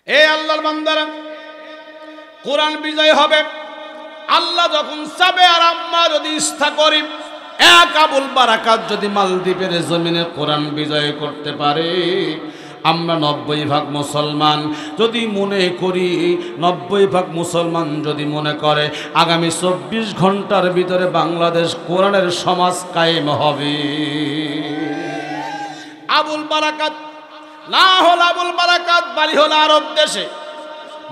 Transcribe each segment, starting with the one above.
এ আল্লাহর বান্দারা, কোরআন বিজয় হবে আল্লাহ যখন চাবে, আর আমরা যদি ইচ্ছা করি এক আবুল বারাকাত যদি মালদ্বীপের জমিনে কোরআন বিজয় করতে পারে, আমরা 90% মুসলমান যদি মনে করি, 90% মুসলমান যদি মনে করে আগামী 24 ঘন্টার ভিতরে বাংলাদেশ কোরআনের সমাজ কায়েম হবে। আবুল বারাকাত না হল আবুল বারাকাত বাড়ি হল আরব দেশে,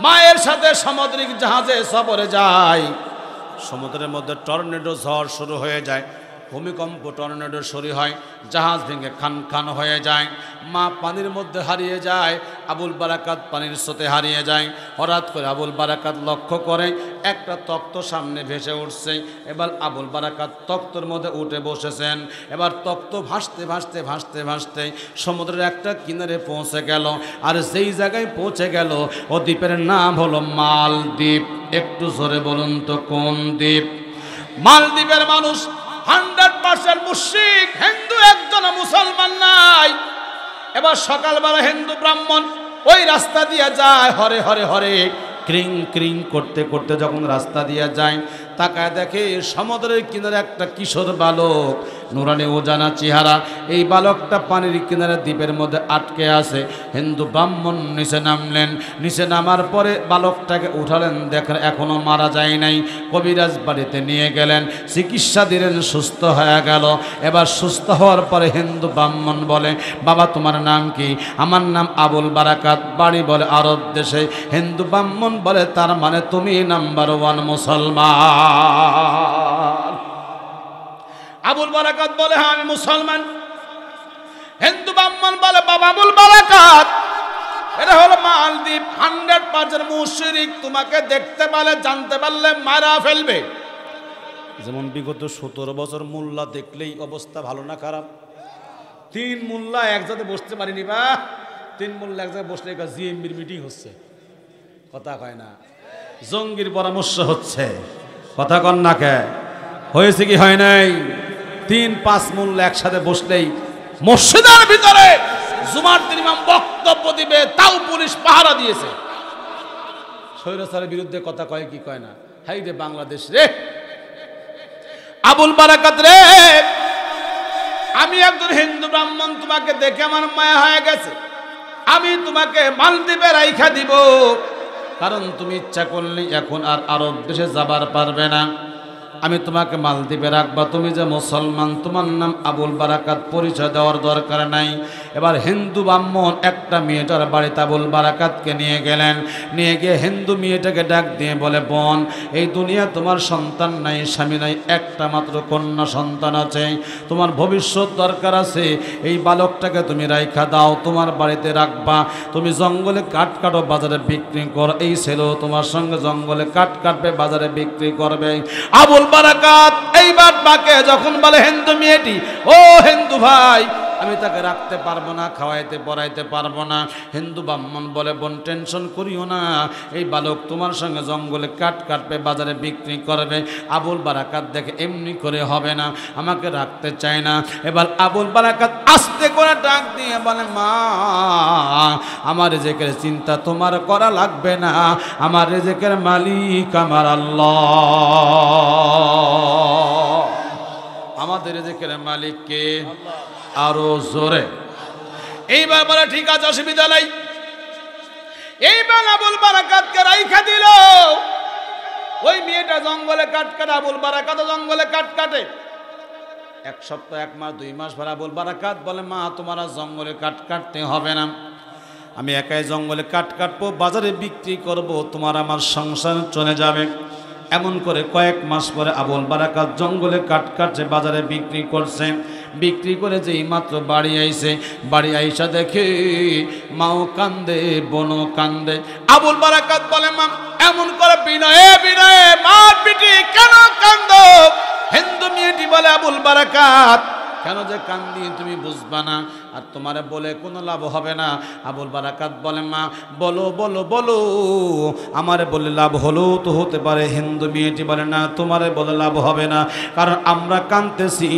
মায়ের সাথে সামুদ্রিক জাহাজে সফরে যায়, সমুদ্রের মধ্যে টর্নেডো ঝড় শুরু হয়ে যায়, ভূমিকম্প টর্নেডো শুরু হয়, জাহাজ ভেঙে খান খান হয়ে যায়, মা পানির মধ্যে হারিয়ে যায়, আবুল বারাকাত পানির স্রোতে হারিয়ে যায়। হঠাৎ করে আবুল বারাকাত লক্ষ্য করে একটা তক্ত সামনে ভেসে উঠছে। এবার আবুল বারাকাত তক্তর মধ্যে উঠে বসেছেন। এবার তক্ত ভাসতে ভাসতে ভাসতে ভাসতে সমুদ্রের একটা কিনারে পৌঁছে গেল। আর যেই জায়গায় পৌঁছে গেল ও দ্বীপের নাম হলো মালদ্বীপ। একটু জোরে বলুন তো কোন দ্বীপ? মালদ্বীপের মানুষ 100% মুশরিক, হিন্দু একজন মুসলমান নাই। এবার সকালবেলা হিন্দু ব্রাহ্মণ ওই রাস্তা দিয়ে যায়, হরে হরে হরে ক্রিং ক্রিং করতে করতে যখন রাস্তা দিয়ে যায়, তাকায় দেখে সমুদ্রের কিনারে একটা কিশোর বালক, নুরানি ওজানা চেহারা। এই বালকটা পানির কিনারে দ্বীপের মধ্যে আটকে আছে। হিন্দু ব্রাহ্মণ নিচে নামলেন। নিচে নামার পরে বালকটাকে উঠালেন, দেখেন এখনো মারা যায় নাই। কবিরাজ বাড়িতে নিয়ে গেলেন, চিকিৎসা দিলেন, সুস্থ হয়ে গেল। এবার সুস্থ হওয়ার পরে হিন্দু ব্রাহ্মণ বলে, বাবা তোমার নাম কি? আমার নাম আবুল বারাকাত, বাড়ি বলে আরব দেশে। হিন্দু ব্রাহ্মণ বলে, তার মানে তুমি নাম্বার 1 মুসলমান। আবুল বারাকাত বলে, হ্যাঁ আমি মুসলমান। হিন্দু ব্রাহ্মণ বলে, বাবা আবুল বারাকাত, এটা হলো মালদ্বীপ, 100% মুশরিক, তোমাকে দেখতে পারলে জানতে পারলে মারা ফেলবে। যেমন বিগত 17 বছর মোল্লা দেখলেই অবস্থা ভালো না খারাপ? 3 মোল্লা এক জায়গায় বসতে পারিনি বা 3 মোল্লা এক জায়গায় বসলে জিএমবির মিটিং হচ্ছে, কথা কয় না, জঙ্গির পরামর্শ হচ্ছে, কথা কন না কে? হয়েছে কি হয় নাই? 3-5 মোল্লা একসাথে বসলেই মসজিদের ভিতরে জুমার দিন ইমাম বক্তব্য দিবে, তাও পুলিশ পাহারা দিয়েছে। স্বৈরাচারের বিরুদ্ধে কথা কয় কি কয় না? হাই রে বাংলাদেশ রে, আবুল বারাকাত রে, আমি একজন হিন্দু ব্রাহ্মণ, তোমাকে দেখে আমার মায়া হয়ে গেছে। আমি তোমাকে মালদ্বীপে রাইখা দিব, কারণ তুমি ইচ্ছা করলে এখন আর আরব দেশে যাবার পারবে না। আমি তোমাকে মালদ্বীপে রাখবা, তুমি যে মুসলমান, তোমার নাম আবুল বারাকাত, পরিচয় দেওয়ার দরকার নাই। এবার হিন্দু ব্রাহ্মণ একটা মেয়েটার বাড়িতে আবুল বারাকাতকে নিয়ে গেলেন। নিয়ে গিয়ে হিন্দু মেয়েটাকে ডাক দিয়ে বলে, বোন, এই দুনিয়া তোমার সন্তান নাই, স্বামী নাই, একটা মাত্র কন্যা সন্তান আছে, তোমার ভবিষ্যৎ দরকার আছে, এই বালকটাকে তুমি রাইখা দাও, তোমার বাড়িতে রাখবা। তুমি জঙ্গলে কাঠ কাটো, বাজারে বিক্রি কর, এই ছেলেও তোমার সঙ্গে জঙ্গলে কাঠ কাটবে, বাজারে বিক্রি করবে। আবুল বারাকাত এইবার বাকে যখন বলে হিন্দু মেয়েটি, ও হিন্দু ভাই, আমি তাকে রাখতে পারবো না, খাওয়াইতে পড়াইতে পারবো না। হিন্দু ব্রাহ্মণ বলে, বোন টেনশন করিও না, এই বালক তোমার সঙ্গে জঙ্গলে কাঠ কাটবে, বাজারে বিক্রি করবে। আবুল বারাকাত দেখে এমনি করে হবে না, আমাকে রাখতে চায় না। এবার আবুল বারাকাত আস্তে করে ডাক দিয়ে বলে, মা, আমার রিজিকের চিন্তা তোমার করা লাগবে না, আমার রিজিকের মালিক আমার আল্লাহ, আমাদের রিজিকের মালিক কে? আরো জোরে। এইবার বলে, ঠিক আছে, অসুবিধা নাই। এইবার আবুল বারাকাতকে রাইখা দিল। ওই মেয়েটা জঙ্গলে কাঠ কাটে, আবুল বারাকাত জঙ্গলে কাঠ কাটে। 1 সপ্তাহ, 1 মাস, 2 মাস পর আবুল বারাকাত বলে, মা, তোমার জঙ্গলে কাঠ কাটতে হবে না, আমি একাই জঙ্গলে কাঠ কাটবো, বাজারে বিক্রি করব, তোমার আমার সংসার চলে যাবে। এমন করে কয়েক মাস পরে আবুল বারাকাত জঙ্গলে কাঠ কাটছে, বাজারে বিক্রি করছে। বিক্রি করে যেই মাত্র বাড়ি আইছে, বাড়ি আইসা দেখে মাও কান্দে, বোনও কান্দে। আবুল বারাকাত বলে, মা, এমন করে বিনয়ে বিনয়ে মা পিটি কেন কান্দো? হিন্দু মেয়েটি বলে, আবুল বারাকাত, কেন যে কান্দি তুমি বুঝবা না, আর তোমারে বলে কোনো লাভ হবে না। আবুল বারাকাত বলে, মা, বলো বলো বলো, আমারে বলে লাভ হলেও তো হতে পারে। হিন্দু মেয়েটি বলে, না, তোমারে বলে লাভ হবে না, কারণ আমরা কাঁদতেছি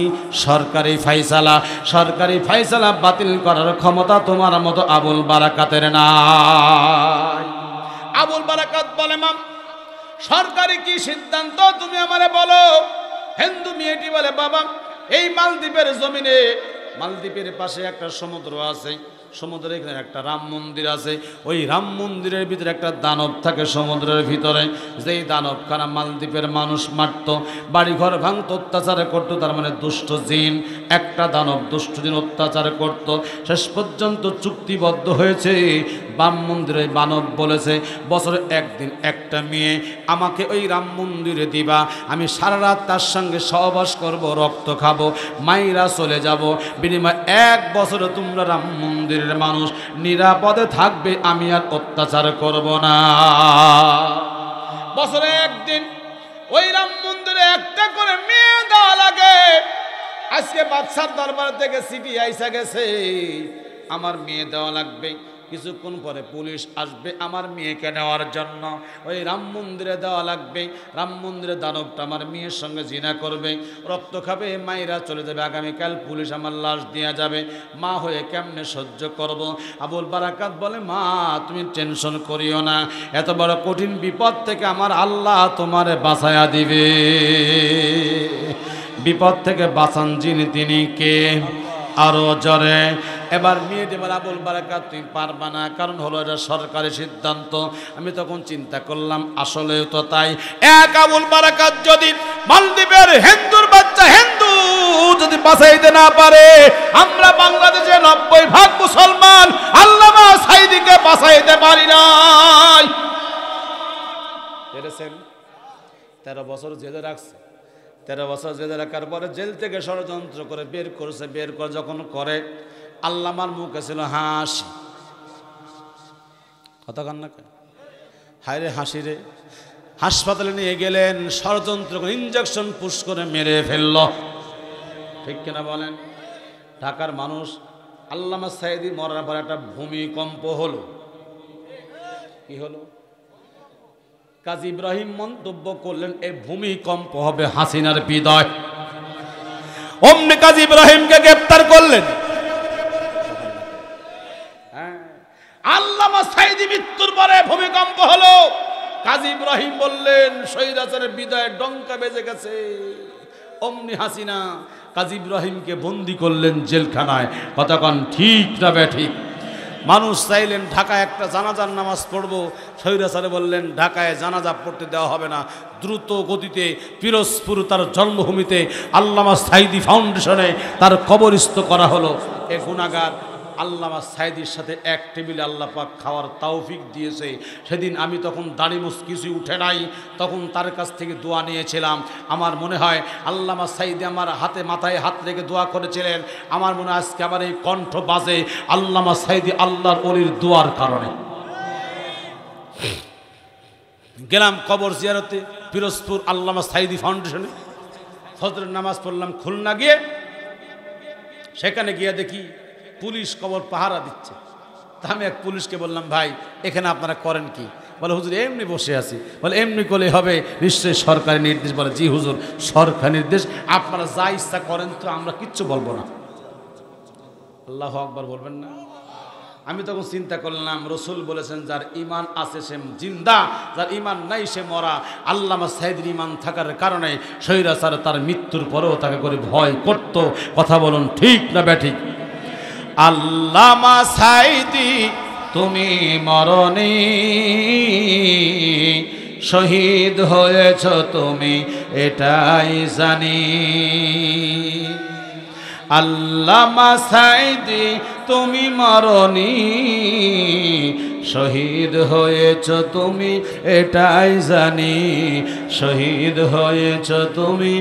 সরকারি ফাইসালা, সরকারি ফাইসালা বাতিল করার ক্ষমতা তোমার মতো আবুল বারাকাতের নাই। আবুল বারাকাত বলে, মাম সরকারি কি সিদ্ধান্ত তুমি আমারে বলো। হিন্দু মেয়েটি বলে, বাবা এই মালদ্বীপের জমিনে, মালদ্বীপের পাশে একটা সমুদ্র আছে, সমুদ্রের এখানে একটা রাম মন্দির আছে, ওই রাম মন্দিরের ভিতরে একটা দানব থাকে সমুদ্রের ভিতরে, যেই দানবখানা মালদ্বীপের মানুষ মারত, বাড়িঘর ভাঙত, অত্যাচার করত, তার মানে দুষ্ট জিন, একটা দানব দুষ্ট জিন অত্যাচার করত। শেষ পর্যন্ত চুক্তিবদ্ধ হয়েছে, রাম মন্দিরে বানব বলেছে বছরে একদিন একটা মেয়ে আমাকে ওই রাম মন্দিরে দিবা, আমি সারা রাত তার সঙ্গে সহবাস করব, রক্ত খাবো, মাইরা চলে যাব, বিনিময় 1 বছরে তোমরা রাম মন্দিরের মানুষ নিরাপদে থাকবে, আমি আর অত্যাচার করব না। বছরে একদিন ওই রাম মন্দিরে একটা করে মেয়ে দেওয়া লাগে। আজকে বাদশার দরবার থেকে চিঠি আইসা গেছে, আমার মেয়ে দেওয়া লাগবে। কিছুক্ষণ পরে পুলিশ আসবে আমার মেয়েকে নেওয়ার জন্য, ওই রাম মন্দিরে দেওয়া লাগবে। রাম মন্দিরে দানবটা আমার মেয়ের সঙ্গে জিনা করবে, রক্ত খাবে, মায়েরা চলে যাবে, আগামীকাল পুলিশ আমার লাশ দিয়ে যাবে। মা হয়ে কেমনে সহ্য করব? আবুল বারাকাত বলে, মা তুমি টেনশন করিও না, এত বড় কঠিন বিপদ থেকে আমার আল্লাহ তোমারে বাঁচায়া দিবে। বিপদ থেকে বাঁচান যিনি, তিনি কে? আরো জোরে। এবার মেয়েটি বলে, আবুল বারাকাত তুমি পারবা না, কারণ হলো এটা সরকারি সিদ্ধান্ত। আমি তখন চিন্তা করলাম আসলেও তো তাই। এক আবুল বারাকাত যদি মালদ্বীপের হিন্দুর বাচ্চা হিন্দু যদি বাঁচাইতে না পারে, আমরা বাংলাদেশে 90% মুসলমান আল্লামা সাঈদীকে বাঁচাইতে পারি নাই। পেরেছেন? 13 বছর জেলে রাখছে। 13 বছর জেলে রাখার পরে জেল থেকে ষড়যন্ত্র করে বের করেছে। বের করে যখন করে, আল্লামার মুখে ছিল হাসি। কথা কান না, হায় রে হাসি রে। হাসপাতালে নিয়ে গেলেন, ষড়যন্ত্র করে ইঞ্জেকশন পুশ করে মেরে ফেলল। ঠিক কিনা বলেন? ঢাকার মানুষ, আল্লামা সাঈদী মরার পর একটা ভূমিকম্প হলো। কি হলো? কাজী ইব্রাহিম মন্তব্য করলেন, এই ভূমিকম্প হবে হাসিনার বিদায়। অমনি কাজী ইব্রাহিমকে গ্রেফতার করলেন। আল্লামা সাঈদী মৃত্যুর পরে ভূমিকম্প হলো। কাজী ইব্রাহিম বললেন, স্বৈরাচারের বিদায়ের ডঙ্কা বেজে গেছে। অমনি হাসিনা কাজী ইব্রাহিমকে বন্দি করলেন জেলখানায়। কতক্ষণ ঠিক না ব্যাঠিক? মানুষ চাইলেন ঢাকায় একটা জানাজার নামাজ পড়বো, স্বৈরাচারে বললেন ঢাকায় জানাজা পড়তে দেওয়া হবে না। দ্রুত গতিতে পিরোজপুর তার জন্মভূমিতে আল্লামা সাঈদী ফাউন্ডেশনে তার কবরস্থ করা হলো। এ গুনাহগার আল্লামা সাঈদীর সাথে এক টেবিলে আল্লাহ পাক খাওয়ার তৌফিক দিয়েছে। সেদিন আমি তখন দাড়ি মুছ কিছুই উঠে নাই, তখন তার কাছ থেকে দোয়া নিয়েছিলাম। আমার মনে হয় আল্লামা সাঈদী আমার হাতে মাথায় হাত রেখে দোয়া করেছিলেন। আমার মনে হয় আজকে আমার এই কণ্ঠ বাজে আল্লামা সাঈদী আল্লাহর ওলির দোয়ার কারণে। গেলাম কবর জিয়ারতে পিরোজপুর আল্লামা সাঈদী ফাউন্ডেশনে। ফজরের নামাজ পড়লাম খুলনা গিয়ে। সেখানে গিয়ে দেখি পুলিশ কবর পাহারা দিচ্ছে। তা আমি এক পুলিশকে বললাম, ভাই এখানে আপনারা করেন কি? বলে, হুজুর এমনি বসে আছি। বলে, এমনি করলে হবে? নিশ্চয়ই সরকারি নির্দেশ। বলে, জি হুজুর সরকারি নির্দেশ, আপনারা যা ইচ্ছা করেন তো, আমরা কিচ্ছু বলবো না। আল্লাহু আকবার বলবেন না? আমি তখন চিন্তা করলাম, রসুল বলেছেন যার ইমান আছে সে জিন্দা, যার ইমান নাই সে মরা। আল্লামা সাঈদীর ইমান থাকার কারণে স্বৈরাচার তার মৃত্যুর পরেও তাকে করে ভয় করত। কথা বলুন ঠিক না ব্যাঠিক? আল্লামা সাঈদী তুমি মরনি, শহীদ হয়েছ তুমি এটাই জানি। আল্লামা সাঈদী তুমি মরনি, শহীদ হয়েছ তুমি এটাই জানি। শহীদ হয়েছ তুমি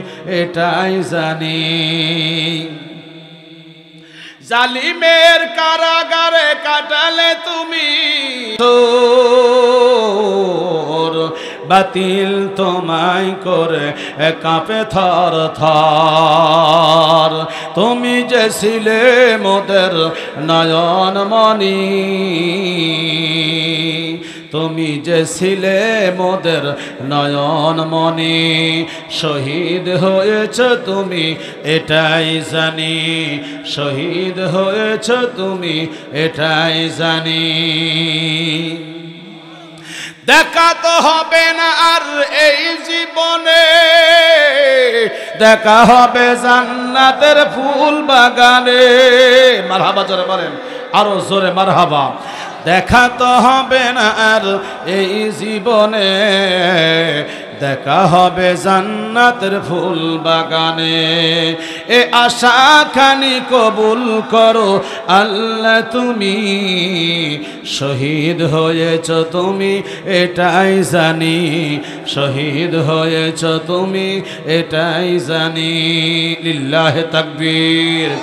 এটাই জানি। জালিমের কারাগারে কাটালে তুমি তোর, বাতিল তোমায় করে কাঁপে থর থর। তুমি যে ছিলে মোদের নয়নমণি, তুমি যে ছিলে মোদের নয়নমণি। শহীদ হয়েছ তুমি এটাই জানি। শহীদ হয়েছ তুমি এটাই জানি। দেখা তো হবে না আর এই জীবনে, দেখা হবে জান্নাতের ফুল বাগানে। মারহাবা জোরে বলেন, আরো জোরে মারহাবা। দেখা তো হবে না আর এই জীবনে, দেখা হবে জান্নাতের ফুল বাগানে। এ আশাখানি কবুল করো আল্লাহ, তুমি শহীদ হয়েছ তুমি এটাই জানি, শহীদ হয়েছ তুমি এটাই জানি। লিল্লাহে তাকবীর।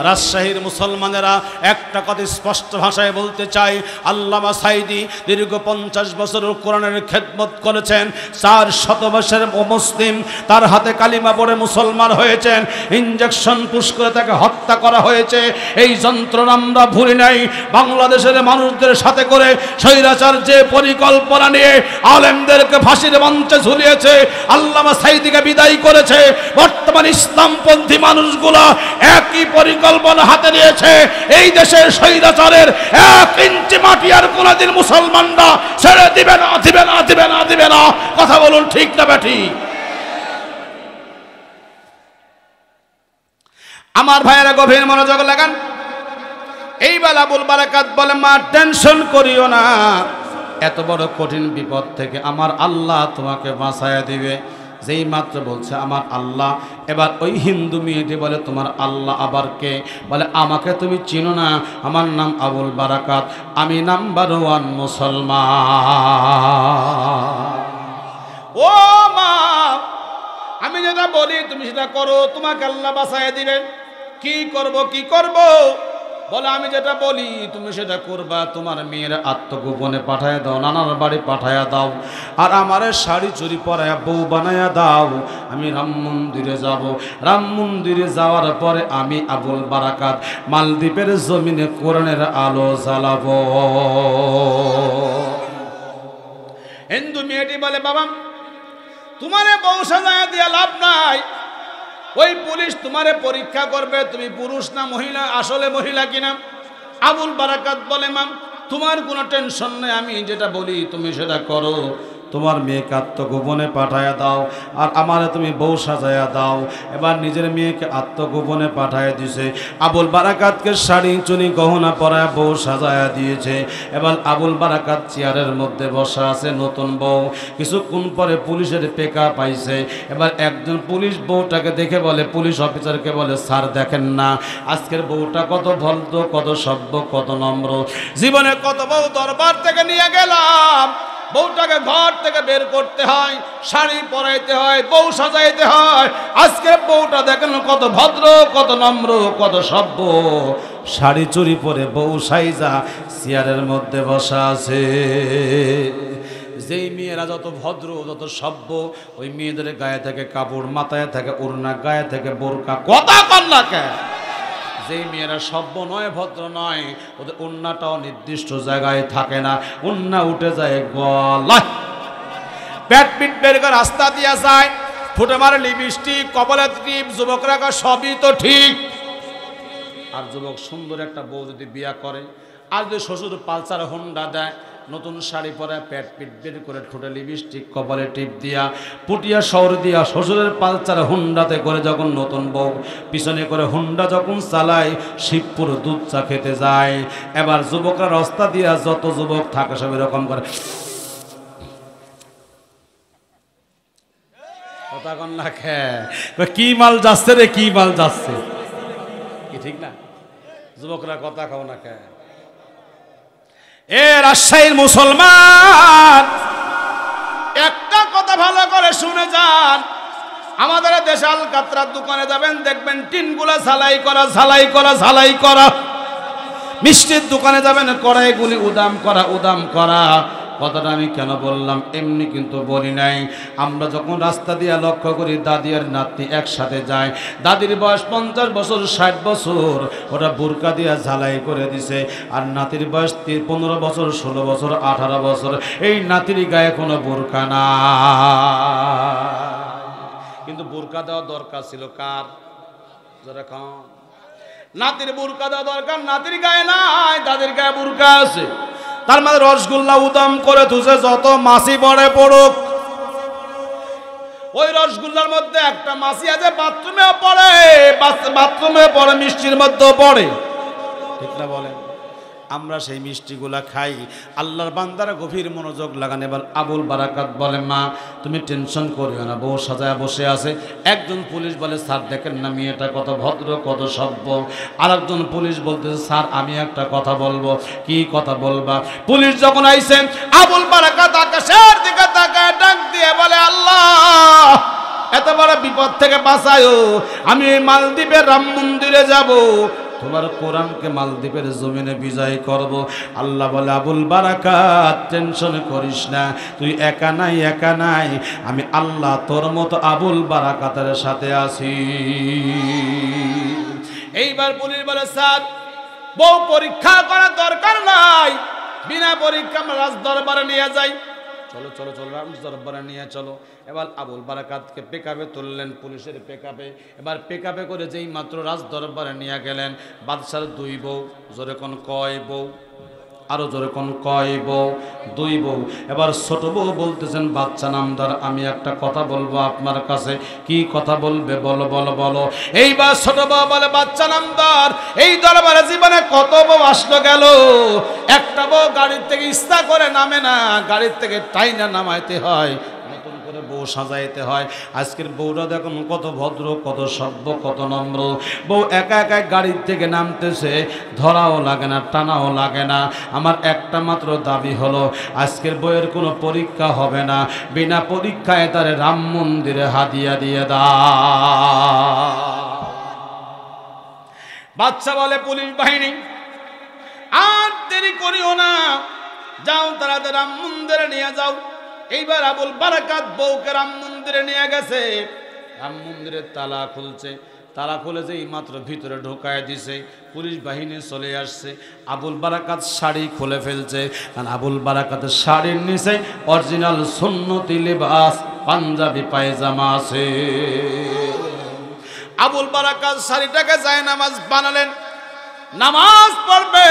রাজশাহীর মুসলমানেরা একটা কথা স্পষ্ট ভাষায় বলতে চাই, আল্লামা সাঈদী দীর্ঘ 50 বছর কোরআনের খেদমত করেছেন। 400 বছরের মুসলিম, তার হাতে কালিমা পড়ে মুসলমান হয়েছেন। ইনজেকশন পুশ করে তাকে হত্যা করা হয়েছে। এই যন্ত্রণা আমরা ভুলি নাই। বাংলাদেশের মানুষদের সাথে করে স্বৈরাচার যে পরিকল্পনা নিয়ে আলেমদেরকে ফাঁসির মঞ্চে ঝুলিয়েছে, আল্লামা সাঈদীকে বিদায় করেছে, বর্তমান ইসলামপন্থী মানুষগুলা একই পরিকল্পনা হাতে নিয়েছে। এই দেশের স্বৈরাচারের 1 ইঞ্চি মাটি আর কোনদিন মুসলমানরা ছেড়ে দিবে না, দিবে না, দিবে না, দিবে না। কথা বলুন ঠিক না বেঠিক? আমার ভাইয়েরা গভীর মনোযোগ লাগান। এই বেলা আবুল বারাকাত বলে, মা টেনশন করিও না, এত বড় কঠিন বিপদ থেকে আমার আল্লাহ তোমাকে বাঁচায়া দিবে। যেই মাত্র বলছে আমার আল্লাহ, এবার ওই হিন্দু মেয়েটি বলে, তোমার আল্লাহ আবার কে? বলে, আমাকে তুমি চিনো না, আমার নাম আবুল বারাকাত, আমি নাম্বার 1 মুসলমান। ও মা, আমি যেটা বলি তুমি সেটা করো, তোমাকে আল্লাহ বাঁচাইয়া দিবেন। কি করব, কি করব? বলে, আমি যেটা বলি তুমি সেটা করবা। তোমার মেয়ের আত্মগোপনে পাঠায় দাও, নানার বাড়ি পাঠায়া দাও, আর আমারে শাড়ি চুরি পরায়া বউ বানায়া দাও। আমি রাম মন্দিরে যাব। রাম মন্দিরে যাওয়ার পরে আমি আবুল বারাকাত মালদ্বীপের জমিনে কোরআনের আলো জ্বালাবো। হিন্দু মেয়েটি বলে, বাবা তোমারে বউ সাজায়া দিয়া লাভ নাই, ওই পুলিশ তোমারে পরীক্ষা করবে তুমি পুরুষ না মহিলা, আসলে মহিলা কিনা। আবুল বারাকাত বলে, মাম তোমার কোনো টেনশন নেই, আমি যেটা বলি তুমি সেটা করো। তোমার মেয়েকে আত্মগোপনে পাঠায়া দাও, আর আমারে তুমি বউ সাজায়া দাও। এবার নিজের মেয়েকে আত্মগোপনে পাঠায়া দিয়েছে। আবুল বারাকাতকে শাড়ি চুনি গহনা পরায় বউ সাজায়া দিয়েছে। এবার আবুল বারাকাত চেয়ারের মধ্যে বসা আছে, নতুন বউ। কিছুক্ষণ পরে পুলিশের পেকা পাইছে। এবার একজন পুলিশ বউটাকে দেখে বলে, পুলিশ অফিসারকে বলে, স্যার দেখেন না আজকের বউটা কত ভদ্র, কত সভ্য, কত নম্র। জীবনে কত বউ দরবার থেকে নিয়ে গেলাম, বউটাকে ঘর থেকে বের করতে হয়, শাড়ি পরাইতে হয়, বউ সাজাইতে হয়। আজকে বউটা দেখেন কত ভদ্র, কত নম্র, কত সভ্য। শাড়ি চুরি পরে বউ সাইজা চেয়ারের মধ্যে বসা আছে। যেই মেয়েরা যত ভদ্র, যত সভ্য, ওই মেয়েদের গায়ে থেকে কাপড়, মাথায় থেকে ওড়না, গায়ে থেকে বোরকা। কথা কন না কেন? যেই মেয়েরা সভ্য নয়, ভদ্র নয়, ওদের ওড়নাটাও নির্দিষ্ট জায়গায় থাকে না, ওড়না উঠে যায় গলায়। পেট পিট বের করে রাস্তা দিয়া যায়, ফুটে মারে লিপস্টিক, কপালে টিপ। যুবকরা সবই তো ঠিক, আর যুবক সুন্দর একটা বউ যদি বিয়া করে, আর যদি শ্বশুর পালসার হোন্ডা দেয়, নতুন শাড়ি পরে পেট পিট বের করে ঠোঁটে লিপস্টিক, কপালে টিপ দিয়া, পুটিয়া শহর দিয়া শ্বশুরের পালসার হুন্ডাতে করে যখন নতুন বউ পিছনে করে হুন্ডা যখন চালায়, শিবপুর দুধ চা খেতে যায়। এবার যুবকরা রাস্তা দিয়া যত যুবক থাকে সব এরকম করে। কথা কন না কি মাল যাচ্ছে রে, কি মাল যাচ্ছে, কি ঠিক না? যুবকরা কথা খাও না খে। এ রাজশাহীর মুসলমান, একটা কথা ভালো করে শুনে যান। আমাদের দেশে আলকাতরার দোকানে যাবেন, দেখবেন টিনগুলা ঝালাই করা, ঝালাই করা, ঝালাই করা। মিষ্টির দোকানে যাবেন, কড়াইগুলি উদাম করা, উদাম করা। কথাটা আমি কেন বললাম, এমনি কিন্তু বলি নাই। আমরা যখন রাস্তা দিয়ে লক্ষ্য করি দাদি আর নাতনি একসাথে যায়, দাদির বয়স 50 বছর, 60 বছর, ওরা বোরকা দিয়ে ঝালাই করে দিছে। আর নাতির বয়স 15 বছর, 16 বছর, 18 বছর। এই নাতির গায়ে কোনো বোরকা না, কিন্তু বোরকা দেওয়া দরকার ছিল কার? যারা খান নাতির বোরকা দেওয়া দরকার, নাতির গায়ে নাই, দাদির গায়ে বোরকা আছে। তার মানে রসগোল্লা উদাম করে তুছে যত মাছি পড়ে পড়ুক, ওই রসগোল্লার মধ্যে একটা মাছি আছে বাথরুমেও পড়ে, বাথরুমে পড়ে, মিষ্টির মধ্যেও পড়ে, ঠিক না বলেন? আমরা সেই মিষ্টিগুলা খাই। আল্লাহর বান্দারা গভীর মনোযোগ লাগান। এবার আবুল বারাকাত বলে, মা তুমি টেনশন করিও না, বউ সাজায় বসে আছে। একজন পুলিশ বলে, স্যার দেখেন না মেয়েটা কত ভদ্র, কত সভ্য। আর একজন পুলিশ বলতেছে, স্যার আমি একটা কথা বলবো। কি কথা বলবা? পুলিশ যখন আইছেন, আবুল বারাকাত আকাশের দিকে তাকায় ডাক দিয়ে বলে, আল্লাহ এত বড় বিপদ থেকে বাঁচায়ো, আমি এই মালদ্বীপের রাম মন্দিরে যাব, তোমার কোরআনকে মালদ্বীপের জমিনে বিজয় করব। আল্লাহ বলে, আবুল বারাকাত টেনশন করিস না, তুই একা নাই, একা নাই, আমি আল্লাহ তোর মতো আবুল বারাকাতের সাথে আছি। এইবার পুলিশ বলে, স্যার বউ পরীক্ষা করার দরকার নাই, বিনা পরীক্ষা আমরা রাজ দরবারে নিয়ে যাই। চলো চলো চলো রাজ দরবারে নিয়ে চলো। এবার আবুল বারাকাতকে পেকাপে তুললেন, পুলিশের পেকাপে। এবার পেকাপে করে যেই মাত্র রাজ দরবারে নিয়ে গেলেন, বাদশার দুই বউ, জোরে কোন কয় বউ, আরো জোরে কোন কয় বউ, দুই বউ। এবার ছোট বউ বলতেছেন, বাচ্চা নামদার আমি একটা কথা বলবো আপনার কাছে। কি কথা বলবে? বলো বলো বলো। এইবার ছোট বউ বলে, বাচ্চা নামদার এই দরবারে জীবনে কত বউ আসলো গেল, একটা বউ গাড়ির থেকে ইস্তা করে নামে না, গাড়ির থেকে টাইনা নামাইতে হয়, নতুন করে বউ সাজাইতে হয়। আজকের বউরা দেখুন কত ভদ্র, কত সভ্য, কত নম্র। বউ একা একা গাড়ির থেকে নামতেছে, ধরাও লাগে না, টানাও লাগে না। আমার একটা মাত্র দাবি হলো, আজকের বউয়ের কোনো পরীক্ষা হবে না, বিনা পরীক্ষায় তার রাম মন্দিরে হাদিয়া দিয়ে দাও। বাচ্চা বলে, পুলিশ বাহিনী আর দেরি করিও না, যাও তাড়াতাড়ি রাম মন্দিরে নিয়ে যাও। এইবার আবুল বারাকাত বউকে রাম মন্দিরে নিয়ে গেছে। রাম মন্দিরের তালা খুলছে, তালা খুলে যেই মাত্র ভিতরে ঢোকায় দিছে, পুলিশ বাহিনী চলে আসছে। আবুল বারাকাত শাড়ি খুলে ফেলছে, কারণ আবুল বারাকাতের শাড়ির নিচে অরিজিনাল সুন্নতি লিবাস পাঞ্জাবি পায়জামা আছে। আবুল বারাকাত শাড়িটাকে যায় নামাজ বানালেন, নামাজ পড়বে।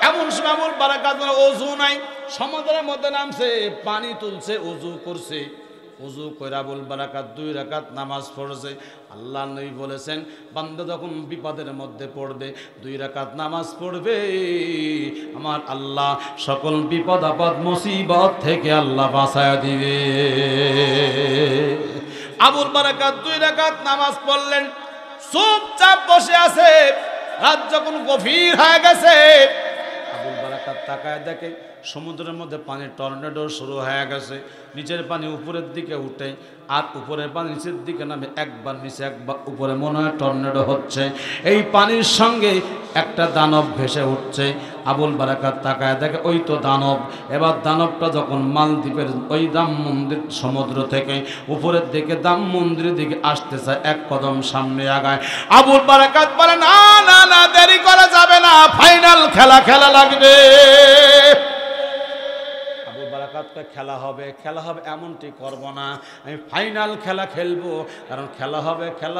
এমন সময় আবুল বারাকাত ওযু নাই, সমুদ্রের মধ্যে নামছে, পানি তুলছে, ওযু করছে। ওযু করে আবুল বারাকাত 2 রাকাত নামাজ পড়ছে। আল্লাহ নবী বলেছেন, বান্দা যখন বিপদের মধ্যে পড়বে 2 রাকাত নামাজ পড়বে, আমার আল্লাহ সকল বিপদ আপদ মুসিবত থেকে আল্লাহ বাঁচায় দিবে। আবুল বারাকাত 2 রাকাত নামাজ পড়লেন, চুপচাপ বসে আছে। রাত যখন গভীর হয়ে গেছে, আবুল বারাকাত তাকায় দেখে সমুদ্রের মধ্যে পানি টর্নেডো শুরু হয়ে গেছে। নিচের পানি উপরের দিকে উঠে, আর উপরের পানি নিচের দিকে নামে, একবার নিচে একবার উপরে, মনে হয় টর্নেডো হচ্ছে। এই পানির সঙ্গে একটা দানব ভেসে উঠছে। আবুল বারাকাত তাকায় দেখে ওই তো দানব। এবার দানবটা যখন মালদ্বীপের ওই দাম মন্দির সমুদ্র থেকে উপরের দিকে দাম মন্দিরের দিকে আসতে চায়, এক কদম সামনে আগায়। আবুল বারাকাত বলে, না না না, দেরি করা যাবে না, ফাইনাল খেলা খেলা লাগবে। আবুল বারাকাতকে খেলা হবে, খেলা হবে এমনটি করব না, আমি ফাইনাল খেলা খেলবো, কারণ খেলা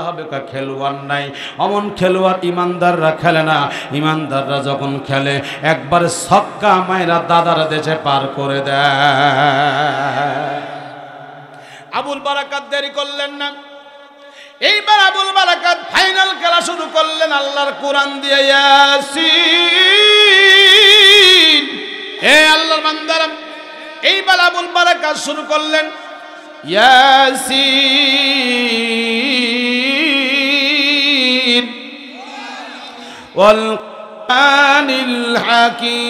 হবে খেলোয়াড় নাই। অমন খেলোয়াড় ইমানদাররা খেলে না। ইমানদাররা যখন খেলে একবারে ছক্কা মাইরা দাদার দেশে পার করে দেয়। আবুল বারাকাত দেরি করলেন না। এইবার আবুল বারাকাত ফাইনাল খেলা শুরু করলেন আল্লাহর কোরআন দিয়ে। ইয়াসিন, হে আল্লাহর বান্দারা, এইবার আবুল বারাকাত শুরু করলেন, ইয়াসিন ওয়াল কুরআনিল হাকীম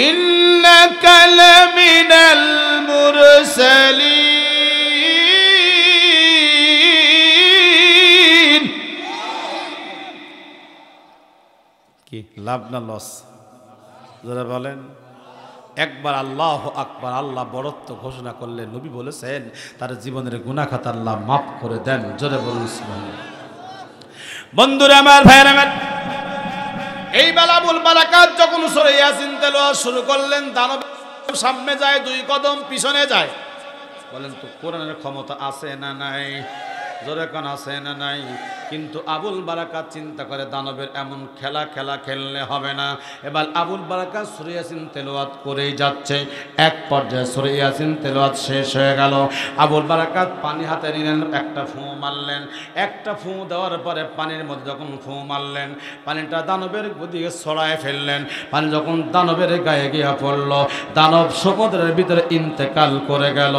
ইন্নাকা লামিনাল মুরসালিন। কি লাভ না লস? যারা বলেন একবার আল্লাহ আকবার, আল্লাহ বড়ত্ব ঘোষণা করলে নবী বলেছেন তার জীবনের গুনাহ খাতা আল্লাহ মাফ করে দেন। জোরে বলুন সুবহানাল্লাহ। বন্ধুরা আমার, ভাইরা আমার, এই বেলা আবুল বারাকাত যখন সূরা ইয়াসিন তেলাওয়াত শুরু করলেন, দানব সামনে যায়, 2 কদম পিছনে যায়। বলেন তো কোরআনের ক্ষমতা আছে না নাই? জোরে কোন আছে না নাই? কিন্তু আবুল বারাকাত চিন্তা করে দানবের এমন খেলা খেললে হবে না। এবার আবুল বারাকাত সূরা ইয়াসিন তেলাওয়াত করেই যাচ্ছে। এক পর্যায়ে সূরা ইয়াসিন তেলাওয়াত শেষ হয়ে গেল। আবুল বারাকাত পানি হাতে নিলেন, একটা ফু মারলেন। একটা ফু দেওয়ার পরে পানির মধ্যে যখন ফু মারলেন, পানিটা দানবের দিকে ছড়ায় ফেললেন। পানি যখন দানবের গায়ে গিয়ে পড়ল, দানব সমুদ্রের ভিতরে ইন্তেকাল করে গেল।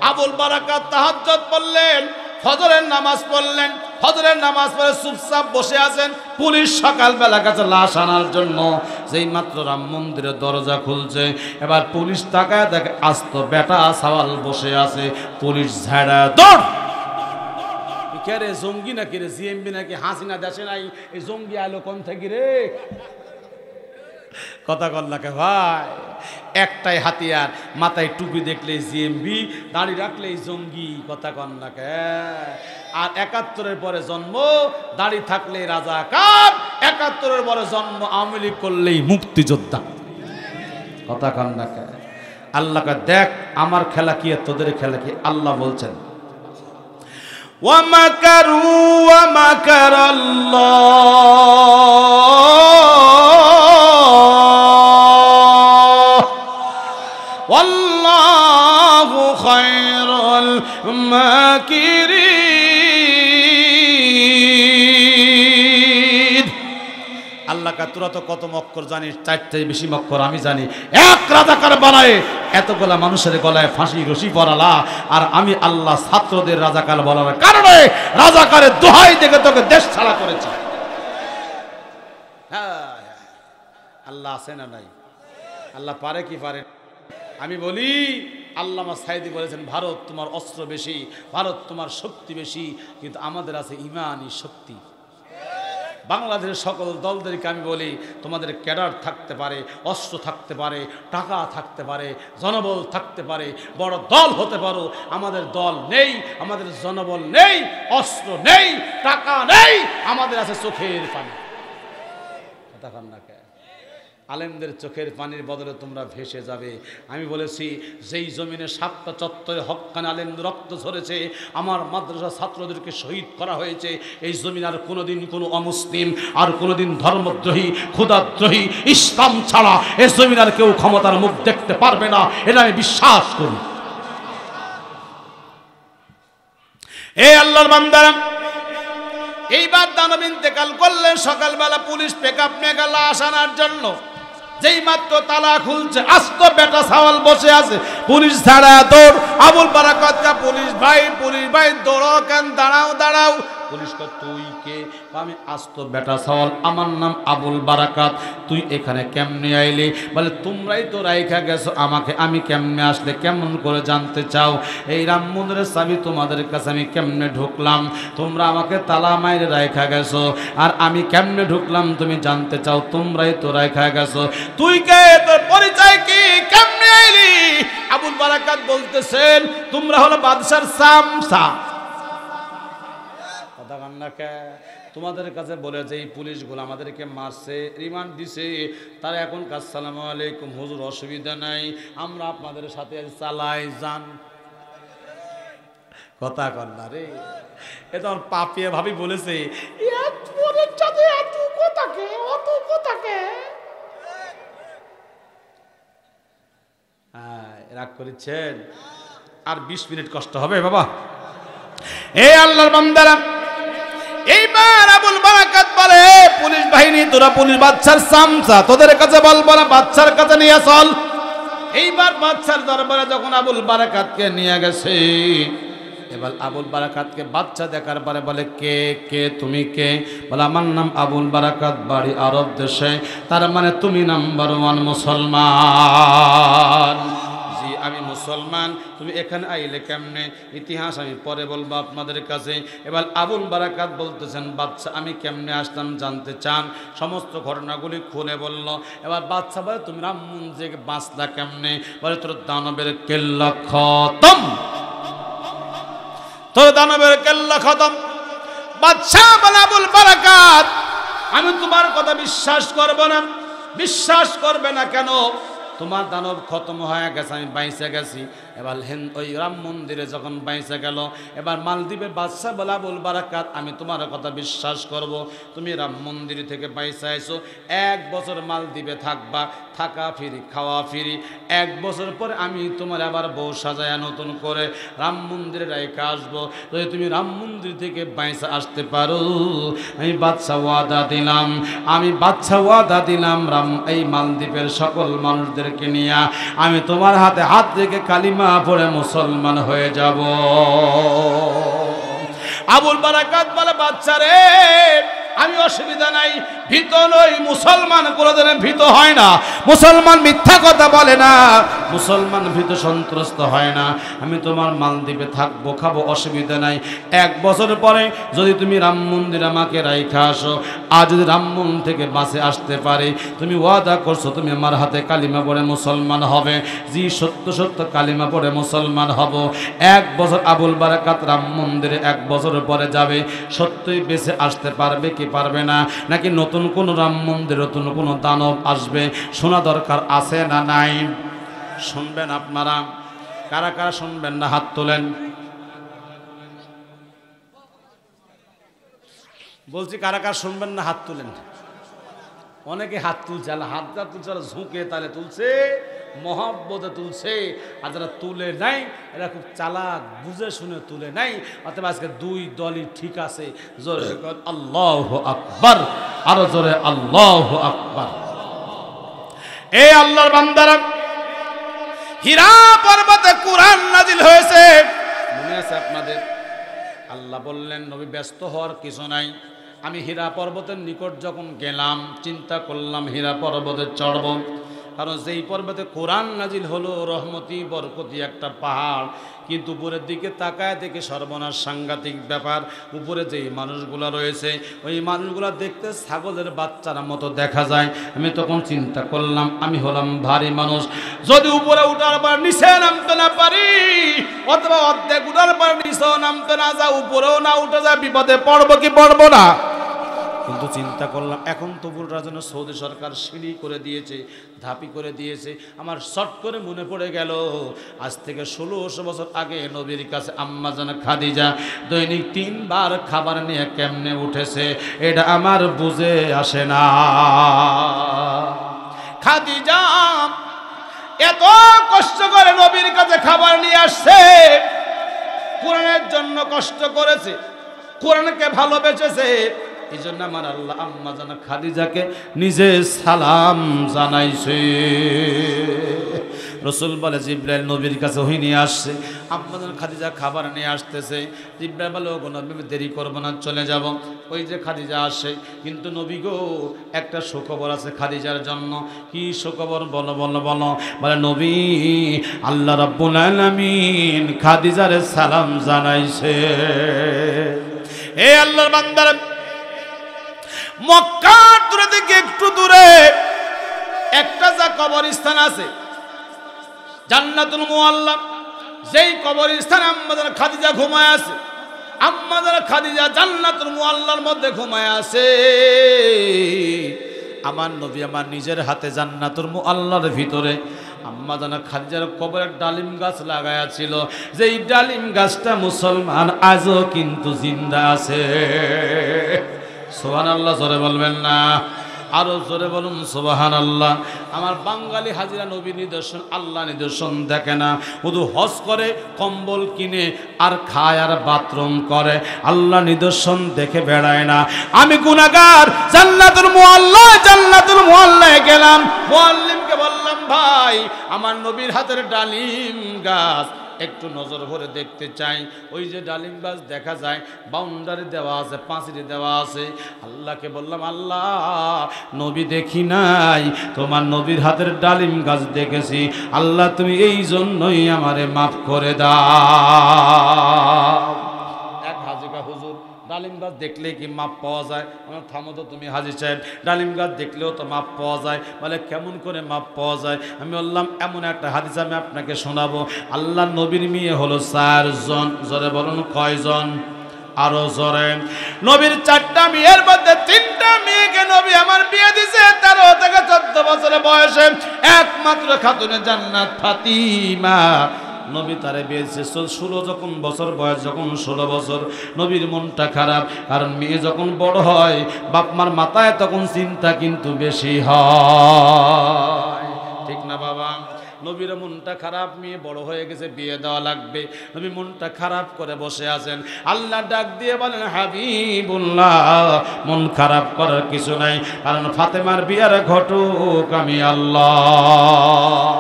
আবুল বারাকাত তাহাজ্জুদ পড়লেন, ফজরের নামাজ পড়লেন। ফজরের নামাজ পড়ে চুপচাপ বসে আছেন। পুলিশ সকালবেলা কাছে লাশ আনার জন্য যেই মাত্র রাম মন্দিরের দরজা খুলছে, এবার পুলিশ তাকায় দেখে আস্ত বেটা সওয়াল বসে আছে। পুলিশ ঝাড়া দৌড়। কে রে, জঙ্গি নাকি রে? জিএমবি নাকি? হাসিনা দেশে নাই, এই জঙ্গি আলো কোন থেকে রে? কথা কল না কে ভাই? একটাই হাতিয়ার, মাথায় টুপি দেখলে জিএমবি, দাড়ি রাখলেই জঙ্গি। কথা কল না কে? আর ৭১-এর পরে জন্ম, দাড়ি থাকলে রাজাকার। ৭১-এর পরে জন্ম, আওয়ামী লীগ করলেই মুক্তিযোদ্ধা। কথা কল না কে? আল্লাহকে দেখ, আমার খেলা কি আর তোদের খেলা কি? আল্লাহ বলছেন ওয়ামাকারু ওয়ামাকারাল্লাহ ওয়াল্লাহু খায়রুল মাকিরিন। আল্লাহ কা তোরা তো কত মক্কর জানিস? ৪টা বেশি মক্কর আমি জানি। এক রাজাকার বানায় এতগুলা মানুষের গলায় ফাঁসি রশি পরালা, আর আমি আল্লাহ ছাত্রদের রাজাকার বলার কারণে রাজাকারের দোহাই দেখে তোকে দেশ ছাড়া করেছি। হ্যাঁ, আল্লাহ আছে না নাই? আল্লাহ পারে কি পারে? আমি বলি, আল্লামা সাইদি বলেছেন, ভারত তোমার অস্ত্র বেশি, ভারত তোমার শক্তি বেশি, কিন্তু আমাদের আছে ইমানি শক্তি। বাংলাদেশের সকল দলদেরকে আমি বলি, তোমাদের ক্যাডার থাকতে পারে, অস্ত্র থাকতে পারে, টাকা থাকতে পারে, জনবল থাকতে পারে, বড় দল হতে পারো, আমাদের দল নেই, আমাদের জনবল নেই, অস্ত্র নেই, টাকা নেই, আমাদের আছে চোখের পানি। কথা কন না কে? আলেমদের চোখের পানির বদলে তোমরা ভেসে যাবে। আমি বলেছি, যেই জমিনে ৭টা চত্বরে হক্কানি আলেমদের রক্ত ঝরেছে, আমার মাদ্রাসা ছাত্রদেরকে শহীদ করা হয়েছে, এই জমিন আর কোনোদিন কোনো অমুসলিম, আর কোনোদিন ধর্মদ্রোহী, ক্ষুধাদ্রোহী, ইসলাম ছাড়া এই জমিন আর কেউ ক্ষমতার মুখ দেখতে পারবে না, এটা আমি বিশ্বাস করি। এই আল্লাহর বান্দারা, এইবার দানব ইন্তেকাল করলেন। সকালবেলা পুলিশ পিকআপ নিয়ে গেল লাশ আনার জন্য। যেই মাত্র তালা খুলছে, আস্ত বেটা সওয়াল বসে আছে। পুলিশ ছাড়া দৌড়। আবুল বারাকাত কা পুলিশ ভাই দৌড়ো কেন? দাঁড়াও। পুলিশ কা তুই কে? আমি আস্ত বেটা সওয়াল, আমার নাম আবুল বারাকাত। তুই এখানে কেমনে আইলি? বলে তোমরাই তো রাইখা গেছো আমাকে, আমি কেমনে আসলে কেমন করে জানতে চাও? এই রাম মন্দিরের চাবি তোমাদের কাছে, আমি কেমনে ঢুকলাম? তোমরা আমাকে তালা মাইরে রাইখা গেছো, আর আমি কেমনে ঢুকলাম তুমি জানতে চাও? তোমরাই তো রাইখা গেছো। তুই কে? তোর পরিচয় কি? কেমনে আইলি? আবুল বারাকাত বলতেছেন, তোমরা হলো বাদশার সামসা। কথা কান্না কে? তোমাদের কাছে বলে যে এই পুলিশগুলো আমাদেরকে মারছে, রিমান্ড দিছে, তারা এখন আসসালামু আলাইকুম হুজুর, অসুবিধা নাই, আমরা আপনাদের সাথে চালাই যান। কথা কর না রে, এ তো পাপিয়ে ভাবি বলেছে, রাগ করেছেন। আর 20 মিনিট কষ্ট হবে বাবা। এই আল্লাহর বান্দারা, এইবার আবুল বারাকাত বলে, পুলিশ বাহিনী তোরা পুলিশ বাদশার সামসা, তোদের কাছে বলবো না, বাদশার কাছে নিয়ে চল। এইবার বাদশার দরবারে যখন আবুল বারাকাতকে নিয়ে গেছে, এবার আবুল বারাকাতকে বাচ্চা দেখার পরে বলে, কে তুমি কে? বলে আমার নাম আবুল বারাকাত, বাড়ি আরব দেশে। তার মানে তুমি নাম্বার 1 মুসলমান। জি আমি মুসলমান। তুমি এখানে আইলে কেমনে? ইতিহাস আমি পরে বলবো আপনাদের কাছে। এবার আবুল বারাকাত বলতেছেন, বাচ্চা আমি কেমনে আসলাম জানতে চান? সমস্ত ঘটনাগুলি খুলে বলল। এবার বাচ্চা বলে, তুমি রাম মন্দিরে বাঁচলা কেমনে? বলে তোর দানবের কেল্লা খতম, তোর দানবের কেল্লা খতম। বাদশাহ বলে, আবুল বারাকাত আমি তোমার কথা বিশ্বাস করব না। বিশ্বাস করবে না কেন? তোমার দানব খতম হয়ে গেছে, আমি বাইসে গেছি। এবার ওই রাম মন্দিরে যখন বাইসে গেল, এবার মালদ্বীপের বাদশা বলে আবুল বারাকাত, আমি তোমার কথা বিশ্বাস করব, তুমি রাম মন্দির থেকে বাইসে আইছো, 1 বছর মালদ্বীপে থাকবা, থাকা ফিরি খাওয়া ফিরি, 1 বছর পরে আমি তোমার আবার বউ সাজায়া নতুন করে রাম মন্দিরে রেখে আসবো। যদি তুমি রাম মন্দির থেকে বাইসে আসতে পারো, আমি বাদশা ওয়াদা দিলাম, আমি বাদশা ওয়াদা দিলাম, এই মালদ্বীপের সকল মানুষদেরকে নিয়ে আমি তোমার হাতে হাত রেখে কালিমা পড়ে মুসলমান হয়ে যাব। আবুল বারাকাত বলে, বাচ্চা রে, আমি অসুবিধা নাই, ভীত নই, মুসলমান কোনোদিন ভীত হয় না, মুসলমান মিথ্যা কথা বলে না, মুসলমান ভীত সন্ত্রস্ত হয় না, আমি তোমার মালদ্বীপে থাকবো, খাবো, অসুবিধা নাই। 1 বছর পরে যদি তুমি রাম মন্দির আমাকে রাইখা আসো, আর যদি রাম মন্দির থেকে বাসে আসতে পারে, তুমি ওয়াদা করছো তুমি আমার হাতে কালিমা পড়ে মুসলমান হবে। জি, সত্য সত্য কালিমা পড়ে মুসলমান হব। 1 বছর আবুল বারাকাত রাম মন্দিরে 1 বছর পরে যাবে, সত্যই বেঁচে আসতে পারবে কি পারবে না, নাকি নতুন কোন রাম মন্দির, নতুন কোন দানব আসবে, শোনা দরকার আছে না নাই? শুনবেন আপনারা? কারা কারা শুনবেন না হাত তোলেন। বলছি কারা কারা শুনবেন না হাত তুলেন। অনেকে হাত তুলছে, হাত তুলছে, ঝুঁকে তাহলে তুলছে, মহব্বতে তুলছে, আর যারা তুলে নাই এরা খুব চালাক, বুঝে শুনে তুলে নাই। অতএব আজকে 2 দলই ঠিক আছে। জোরে আল্লাহু আকবার, আরো জোরে আল্লাহু আকবার। এই আল্লাহর বান্দারা, হীরা পর্বতে কোরআন নাজিল হয়েছে, মনে আছে আপনাদের? আল্লাহ বললেন, নবী ব্যস্ত হওয়ার কিছু নাই। আমি হীরা পর্বতের নিকট যখন গেলাম, চিন্তা করলাম হীরা পর্বতে চড়ব, কারণ যেই পর্বতে কোরআন নাজিল হলো, রহমতি বরকতি একটা পাহাড়, কিন্তু উপরের দিকে তাকায় দেখে সর্বনাশ, সাংঘাতিক ব্যাপার। উপরে যেই মানুষগুলা রয়েছে, ওই মানুষগুলা দেখতে ছাগলের বাচ্চার মতো দেখা যায়। আমি তখন চিন্তা করলাম, আমি হলাম ভারী মানুষ, যদি উপরে উঠার পর নিচে নামতে না পারি, অথবা অর্ধেক উঠার পর নিচেও নামতে না যা, উপরেও না উঠে যা, বিপদে পড়বো কি পড়বো না? কিন্তু চিন্তা করলাম, এখন তবুর জন্য সৌদি সরকার সিঁড়ি করে দিয়েছে, ধাপি করে দিয়েছে। আমার শর্ট করে মনে পড়ে গেল, আজ থেকে 1600 বছর আগে নবীর কাছে আম্মা জান খাদিজা দৈনিক 3 বার খাবার নিয়ে কেমনে উঠেছে, এটা আমার বুঝে আসে না। খাদিজা এত কষ্ট করে নবীর কাছে খাবার নিয়ে আসছে, কোরআনের জন্য কষ্ট করেছে, কোরআনকে ভালোবেসেছে। এই জন্য আমার আল্লাহ আম্মা জান খাদিজাকে নিজে সালাম জানাইছে। রসুল বলে, জিব্রাইল নবীর কাছে ওহি নিয়ে আসছে, আম্মা জান খাদিজা খাবার নিয়ে আসতেছে। জিব্রাইল বলে, ওগো নবী, দেরি করবো না, চলে যাব। ওই যে খাদিজা আসে, কিন্তু নবী গো, একটা সুখবর আছে খাদিজার জন্য। কি সুখবর? বলো বলো বলো। বলে, নবী, আল্লাহ রাব্বুল আলামিন খাদিজারে সালাম জানাইছে। হে আল্লাহর বান্দারা, মক্কার দূরে থেকে একটু দূরে একটা যা কবরস্থান আছে, জান্নাতুল মুআল্লা, যেই কবরস্থানে আম্মা জান খাদিজা ঘুমায় আছে। আম্মা জান খাদিজা জান্নাতুল মুআল্লার মধ্যে ঘুমায় আছে। আমার নবী আমার নিজের হাতে জান্নাতুল মুআল্লার ভিতরে আম্মা জান খাদিজার কবরের ডালিম গাছ লাগায়া ছিল, যেই ডালিম গাছটা মুসলমান আজও কিন্তু জিন্দা আছে। সুবহানাল্লাহ, জোরে বলবেন না? আরো জোরে বলুন সুবহানাল্লাহ। আমার বাঙালি হাজিরা নবী নিদর্শন, আল্লাহ নিদর্শন দেখে না, শুধু হজ করে, কম্বল কিনে আর খায় আর বাথরুম করে, আল্লাহ নিদর্শন দেখে বেড়ায় না। আমি গুনাহগার, জান্নাতুল মুআল্লায় গেলাম, মুআল্লিমকে বললাম, ভাই আমার নবীর হাতের ডালিম গাছ একটু নজর ভরে দেখতে চাই। ওই যে ডালিম গাছ দেখা যায়, বাউন্ডারি দেওয়া আছে, পাঁচিরি দেওয়া আছে। আল্লাহকে বললাম, আল্লাহ, নবী দেখি নাই, তোমার নবীর হাতের ডালিম গাছ দেখেছি। আল্লাহ, তুমি এই জন্যই আমারে মাফ করে দাও। এক হাজিকা, হুজুর ডালিম গাছ দেখলে কি মাপ পাওয়া যায়? আমার থামো তো তুমি হাজি সাহেব, ডালিম গাছ দেখলেও তো মাপ পাওয়া যায়। বলে, কেমন করে মাপ পাওয়া যায়? আমি বললাম, এমন একটা হাদিস আমি আপনাকে শোনাবো। আল্লাহ নবীর মেয়ে হলো 4 জন। জোরে বলুন, কয়জন? আরো জোরে। নবীর 4টা মেয়ের মধ্যে 3টা মেয়েকে নবী আমার বিয়ে দিয়েছে 13 থেকে 14 বছরের বয়সে। একমাত্র খাতুনে জান্নাত ফাতিমা, নবী তারে বিয়ে দিয়েছে 16 যখন বছর বয়স, যখন 16 বছর নবীর মনটা খারাপ, কারণ মেয়ে যখন বড় হয় বাপ মার মাথায় তখন চিন্তা কিন্তু বেশি হয়, ঠিক না বাবা? নবীর মনটা খারাপ, মেয়ে বড় হয়ে গেছে, বিয়ে দেওয়া লাগবে। নবী মনটা খারাপ করে বসে আছেন। আল্লাহ ডাক দিয়ে বলেন, হাবিবুল্লাহ মন খারাপ করার কিছু নাই, কারণ ফাতেমার বিয়ার ঘটুক আমি আল্লাহ।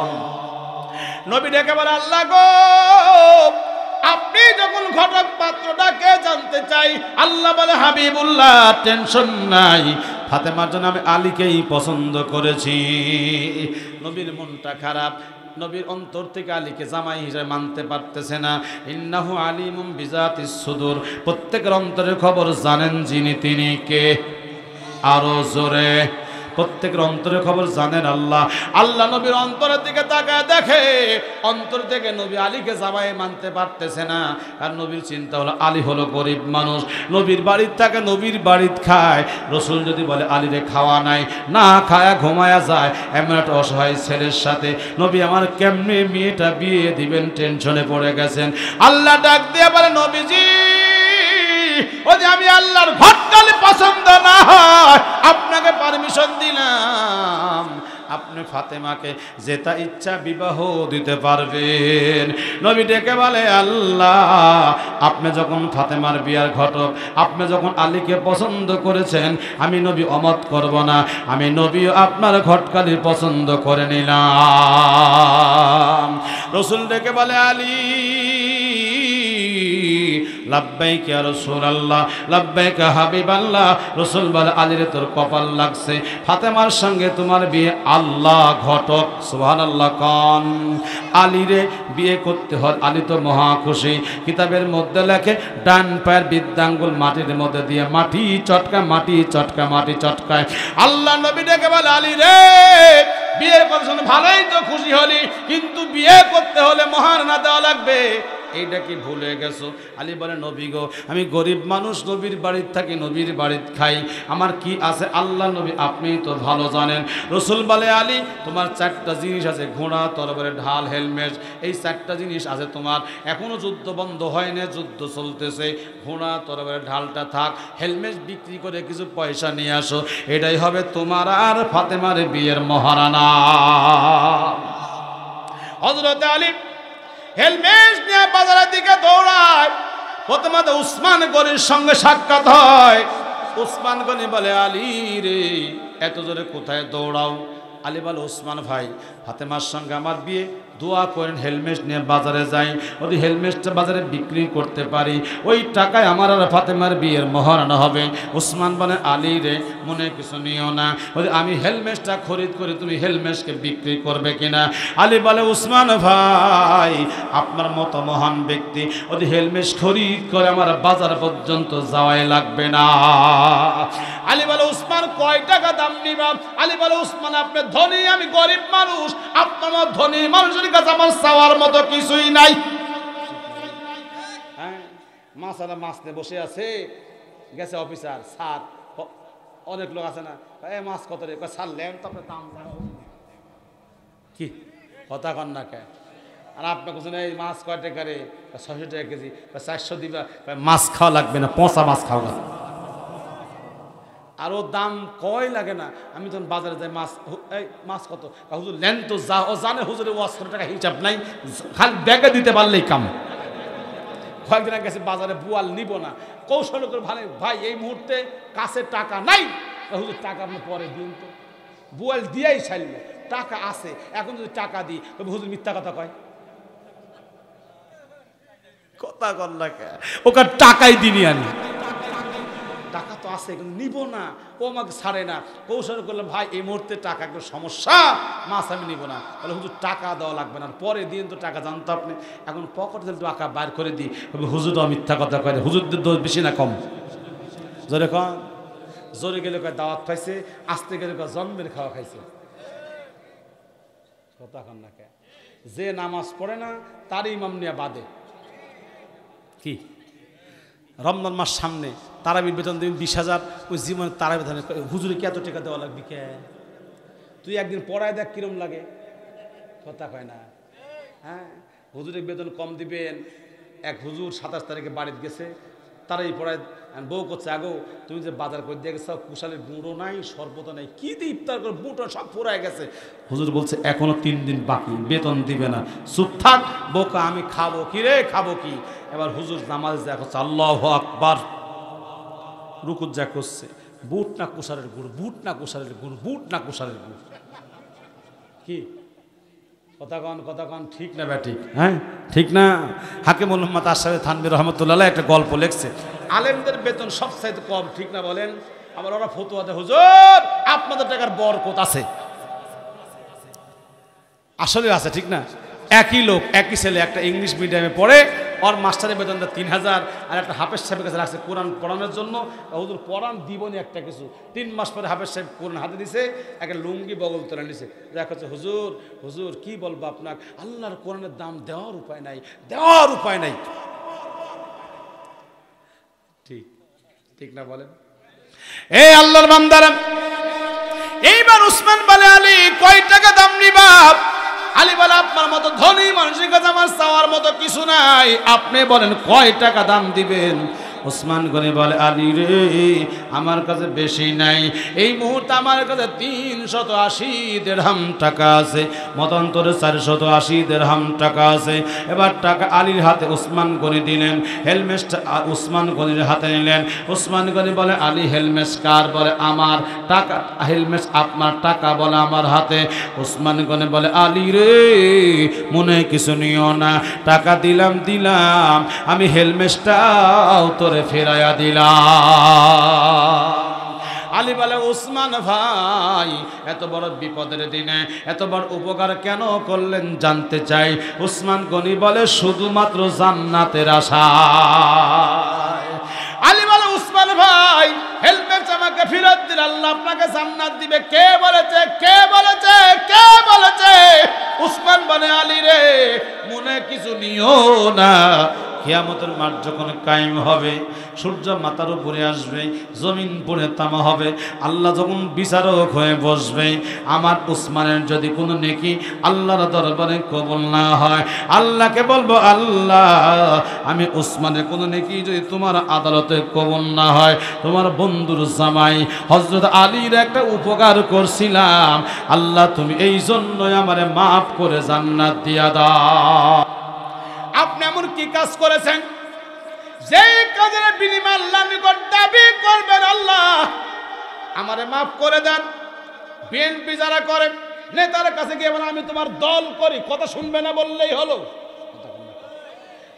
নবী ডেকে বলে, আল্লাহ গো, আপনি যখন ঘটক পাত্রটাকে জানতে চাই। আল্লাহ বলে, হাবিবুল্লাহ টেনশন নাই, ফাতেমার জন্য আমি আলীকেই পছন্দ করেছি। নবীর মনটা খারাপ, নবীর অন্তর থেকে আলীকে জামাই হিসেবে মানতে পারতেছে না। ইন্নাহু আলিমুম বিজাতিস সুদূর, প্রত্যেকের অন্তরের খবর জানেন যিনি তিনি কে। আরো জোরে, প্রত্যেকের অন্তরের খবর জানেন আল্লাহ। আল্লাহ নবীর অন্তরের দিকে তাকায় দেখে, অন্তর থেকে নবী আলীকে জামাই মানতে পারতেছে না। আর নবীর চিন্তা হলো, আলী হলো গরিব মানুষ, নবীর বাড়ির থাকে, নবীর বাড়ির খায়। রসুল যদি বলে আলীরে খাওয়া নাই, না খায়া ঘুমায়া যায়, এমন একটা অসহায় ছেলের সাথে নবী আমার কেমনে মেয়েটা বিয়ে দিবেন, টেনশনে পড়ে গেছেন। আল্লাহ ডাক দিয়ে বলে, নবীজি যদি আমি আল্লাহর ঘটকালি পছন্দ না হয়, আপনাকে পারমিশন দিলাম, আপনি ফাতেমাকে যেটা ইচ্ছা বিবাহ দিতে পারবেন। নবী ডেকে বলে, আল্লাহ আপনি যখন ফাতেমার বিয়ার ঘটক, আপনি যখন আলীকে পছন্দ করেছেন, আমি নবী অমত করব না, আমি নবী আপনার ঘটকালি পছন্দ করে নিলাম। রসুল ডেকে বলে, আলী লাব্বাইক ইয়া রাসূলুল্লাহ, লাব্বাইক হাবিবাল্লাহ। রাসূল বলে, আলীরে তোর কপাল লাগছে, ফাতেমার সঙ্গে তোমার বিয়ে আল্লাহ ঘটক। সুবহানাল্লাহ কান। আলীরে বিয়ে করতে হয়, আলী তো মহা খুশি। কিতাবের মধ্যে লেখে, ডান পায়ের বৃদ্ধাঙ্গুল মাটির মধ্যে দিয়ে মাটি চটকা, মাটি চটকা, মাটি চটকায়। আল্লাহ নবী ডেকে বলে, আলী রে, বিয়ে করার ভালোই তো খুশি হলি, কিন্তু বিয়ে করতে হলে মোহর না দেওয়া লাগবে, এইটা কি ভুলে গেছো? আলী বলে, নবী গো, আমি গরিব মানুষ, নবীর বাড়িতে থাকি, নবীর বাড়িতে খাই, আমার কি আছে? আল্লাহ নবী আপনি তো ভালো জানেন। রসুল বলে, আলী তোমার 4টা জিনিস আছে, ঘোড়া, তরবারি, ঢাল, হেলমেট, এই 4টা জিনিস আছে তোমার। এখনো যুদ্ধ বন্ধ হয় না, যুদ্ধ চলতেছে। ঘোড়া, তরবারি, ঢালটা থাক, হেলমেট বিক্রি করে কিছু পয়সা নিয়ে আসো, এটাই হবে তোমার আর ফাতেমার বিয়ের মহারানা। হযরত আলী হেলমেট নিয়ে বাজারের দিকে দৌড়ায়। প্রথমত উসমান গনির সঙ্গে সাক্ষাৎ হয়। উসমান গনি বলে, আলী রে, এত জোরে কোথায় দৌড়াও? আলী বলে, উসমান ভাই, ফাতেমার সঙ্গে আমার বিয়ে, দোয়া করেন হেলমেট নিয়ে বাজারে যাই, যদি হেলমেটটা বাজারে বিক্রি করতে পারি, ওই টাকায় আমার আর ফাতেমার বিয়ের মহারানা হবে। উসমান বলে, আলী রে, মনে কিছু নিও না, যদি আমি হেলমেটটা খরিদ করি, তুমি হেলমেটকে বিক্রি করবে কিনা? আলী বলে, উসমান ভাই, আপনার মতো মহান ব্যক্তি যদি হেলমেট খরিদ করে আমার বাজার পর্যন্ত যাওয়াই লাগবে না। আলী বলে, উসমান কয় টাকা দাম নিবা? আলী বলে, উসমান আপনি ধনী, আমি গরিব মানুষ, আপনার মতো ধনী মানুষের কাছে আমার চাওয়ার মতো কিছুই নাই। হ্যাঁ, মাছালা মাছ নিয়ে বসে আছে, গেছে অফিসার, স্যার, অনেক লোক আছে না, এই মাছ কত রে? স্যার লেন তো আপনার দাম কি কথা কন না কে? আর আপনি কোথাও এই মাছ কয় টাকা রে? 600 টাকা কেজি। 400 দিবা? মাছ খাওয়া লাগবে না, পচা মাছ খাওয়া। আরও দাম কয় লাগে না। আমি তখন বাজারে যাই, মাছ, এই মাছ কত? হুজুর লেন তো, যা ও জানে হুজুরে ওয়াশ করে টাকা হিসাব নাই, খালি ব্যাগে দিতে পারলেই কাম। কয়েকদিন আগে গেছে বাজারে, বুয়াল নিব না, কৌশল করে ভালো, ভাই এই মুহূর্তে কাছে টাকা নাই। হুজুর টাকা আপনি পরে দিন তো। বুয়াল দিয়াই ছাড়ল, টাকা আছে, এখন যদি টাকা দিই তবে হুজুর মিথ্যা কথা কয়। কথা কর না কে? ওকে টাকাই দিনি আমি, টাকা তো আছে কিন্তু নিব না, ও আমাকে ছাড়ে না। কৌশল করলে, ভাই এই মুহূর্তে টাকা একটু সমস্যা, মাছ আমি নিব না। বলে, হুজুর টাকা দেওয়া লাগবে না, পরে দিন তো টাকা, জানতো আপনি। এখন পকেট থেকে টাকা বাইর করে দিই, হুজুরও মিথ্যা কথা করে। হুজুরদের দোষ বেশি না কম? জোরে কন। জোরে গেলে কয় দাওয়াত খাইছে, আসতে গেলে কয় জন্মের খাওয়া খাইছে। কথা কন না কে? যে নামাজ পড়ে না তার ইমাম নিয়ে বাদে কি? রমজান মাস সামনে, তারাবির বেতন দিন 20,000, ওই জীবনে তারাবি বেতন হুজুরে কি এত টাকা দেওয়া লাগবে কে? তুই একদিন পড়ায় দেখ কিরম লাগে। কথা কয় না? হ্যাঁ, হুজুরের বেতন কম দিবেন। এক হুজুর 27 তারিখে বাড়িতে গেছে, তারাই পড়ায় বউ করছে, আগো তুমি যে বাজার করে দিয়ে গেছো কুশালের গুঁড়ো নাই, শরবত নাই, কি দিয়ে ইফতার করে বুটো সব ফুরায় গেছে। হুজুর বলছে এখনো 3 দিন বাকি, বেতন দিবে না। চুপ থাক বোকা, আমি খাবো কি রে, খাবো কি। এবার হুজুর নামাজে যা করছে, আল্লাহু আকবার, রুকুত যা করছে, বুট না কুশালের গুঁড়ো, বুট না কুশালের গুঁড়ো, বুট না কুশালের গুঁড়ো। কি কথা কন ঠিক না ব্যাঠিক? হ্যাঁ ঠিক না। হাকিম মোহাম্মদ আশরাফি থানভী রহমতুল্লাহ একটা গল্প লিখছে, আলেমদের বেতন সবচাইতে কম, ঠিক না বলেন? আবার ওরা ফতোয়া দেয়, হুজুর আপনাদের টাকার বরকত আছে। আসলে আছে, ঠিক না? একই লোক, একই ছেলে, একটা ইংলিশ মিডিয়ামে পড়ে, ওর মাস্টারের বেতনটা 3000, আর একটা হাফেজ সাহেবের কাছে রাখছে কোরআন পড়ানোর জন্য। হুজুর পড়ান দিবনি একটা কিছু। 3 মাস পরে হাফেজ সাহেব কোরআন হাতে দিছে, একটা লুঙ্গি বগল তোলা নিছে, দেখা হচ্ছে হুজুর, হুজুর কি বলবো আপনার, আল্লাহর কোরআনের দাম দেওয়ার উপায় নাই, দেওয়ার উপায় নাই। ঠিক ঠিক না বলেন? এই আল্লাহর বান্দারা, এইবার উসমান বলে, আলী কয় টাকা দাম নিবা? আলী বলে, আপনার মতো ধনী মানুষের কাছে আমার চাওয়ার মতো কিছু নাই, আপনি বলেন কয় টাকা দাম দিবেন? উসমান গনি বলে, আলী রে আমার কাছে বেশি নাই, এই মুহূর্তে আমার কাছে 380 দিরহাম টাকা আছে, মতান্তরে 480 দিরহাম টাকা আছে। এবার টাকা আলীর হাতে উসমান গনি দিলেন, হেলমেটটা উসমান গনির হাতে নিলেন। উসমান গনি বলে, আলী হেলমেট কার? বলে আমার। টাকা হেলমেট আপনার, টাকা বলে আমার হাতে। উসমান গনি বলে, আলী রে মনে কিছু নিও না, টাকা দিলাম, আমি হেলমেটটাও তোরে ফেরাইয়া দিলাম। আলী বলে, উসমান ভাই এত বড় বিপদের দিনে এত বড় উপকার কেন করলেন জানতে চাই। উসমান গনি বলে, শুধুমাত্র জান্নাতের আশায়। আলী বলে, উসমান ভাই হেলমেট আমাকে ফেরত দিন, আল্লাহ আপনাকে জান্নাত দিবে। কে বলেছে, কে বলেছে, কে বলেছে? উসমান বলে, আলী রে মনে কিছু নিও না, কিয়ামতের মাঠ যখন কায়েম হবে, সূর্য মাথার উপরে আসবে, জমিন পড়ে তামা হবে, আল্লাহ যখন বিচারক হয়ে বসবে, আমার উসমানের যদি কোনো নেকি আল্লাহর দরবারে কবুল না হয়, আল্লাহকে বলবো, আল্লাহ আমি উসমানের কোনো নেকি যদি তোমার আদালতে কবুল না হয়, তোমার বন্ধুর জামাই হযরত আলীর একটা উপকার করছিলাম, আল্লাহ তুমি এই জন্যই আমারে মাফ করে জান্নাত দিয়া দাও। আপনি এমন কি কাজ করেছেন যে কাজের বিনিময়ে আল্লাহর নিকট দাবি করবেন, আল্লাহ আমারে মাফ করে দেন? বিএনপি যারা করে, নেতার কাছে গিয়ে বলে আমি তোমার দল করি, কথা শুনবে না বললেই হলো।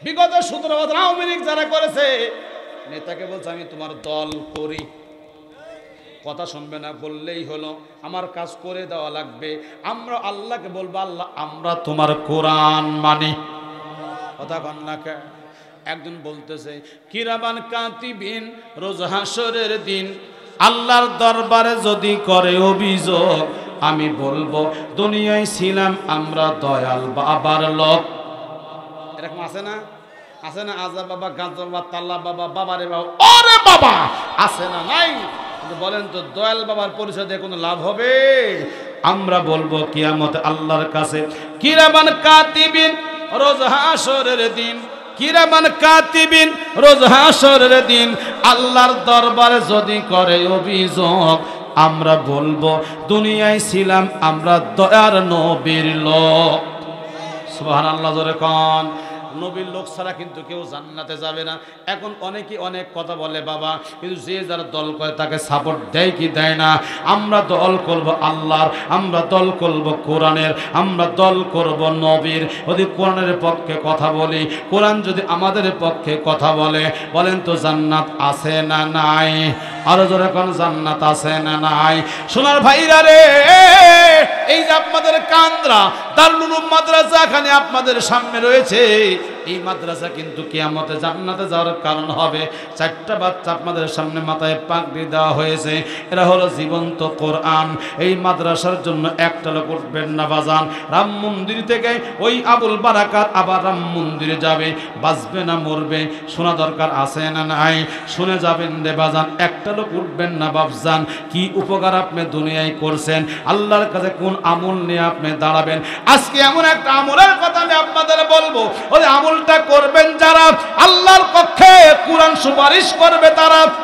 বিগত 17 বছর আওয়ামী লীগ যারা করেছে, নেতাকে বলছে আমি তোমার দল করি, কথা শুনবে না বললেই হলো, আমার কাজ করে দেওয়া লাগবে। আমরা আল্লাহকে বলবো, আল্লাহ আমরা তোমার কোরআন মানি, কথা কন্যাকে। একজন বলতেছে, কিরামান কাতিবিন রোজ হাসরের দিন আল্লাহর দরবারে যদি করে অভিযোগ, আমি বলবো দুনিয়ায় ছিলাম আমরা দয়াল বাবার লোক। এরকম আছে না? আছে না? আজার বাবা, গাজর বাবা, তাল্লা বাবা, বাবারে বাবা, ওরে বাবা, আছে না? নাই। বলেন তো দয়াল বাবার পরিচয় দিয়ে কোনো লাভ হবে? আমরা বলবো কিয়ামতে আল্লাহর কাছে, কিরামান কাতিবিন রোজ হাসরের দিন, কিরামান কাতিবিন রোজ হাসরের দিন আল্লাহর দরবারে যদি করে অভিযোগ, আমরা বলবো দুনিয়ায় ছিলাম আমরা দয়ার নবীর লোক। সুবহানাল্লাহ, জোরে কোন। নবীর লোক ছাড়া কিন্তু কেউ জান্নাতে যাবে না। এখন অনেকে অনেক কথা বলে বাবা, কিন্তু যে যারা দল করে তাকে সাপোর্ট দেয় কি দেয় না? আমরা দল করব আল্লাহর, আমরা দল করব কোরআনের, আমরা দল করব নবীর। যদি কোরআনের পক্ষে কথা বলি, কোরআন যদি আমাদের পক্ষে কথা বলে, বলেন তো জান্নাত আছে না নাই? আরো জোরে কোন জান্নাত আছে না নাই? সোনার ভাইরা রে, এই যে আপনাদের কান্দ্রা দারুল উলুম মাদ্রাসা এখানে আপনাদের সামনে রয়েছে, এই মাদ্রাসা কিন্তু কিয়ামতে জান্নাতে যাওয়ার কারণ হবে। 4টা বাচ্চা আপনাদের সামনে মাথায় পাগড়ি দেওয়া হয়েছে, এরা হলো জীবন্ত কোরআন। এই মাদ্রাসার জন্য একটা লোক উঠবেন না বাজান। রাম মন্দির থেকে ওই আবুল বারাকাত আবার রাম মন্দিরে যাবে, বাঁচবে না মরবে, শোনা দরকার আছে না নাই? শুনে যাবেন রে বাজান। একটা লোক উঠবেন না বাবজান। কি উপকার আপনি দুনিয়ায় করছেন, আল্লাহর কাছে কোন আমল নিয়ে আপনি দাঁড়াবেন। আজকে এমন একটা আমলের কথা আমি আপনাদের বলবো, ওই আমলটা করবেন যারা আল্লাহর পক্ষে, কোরআন সুপারিশ করবে তারা।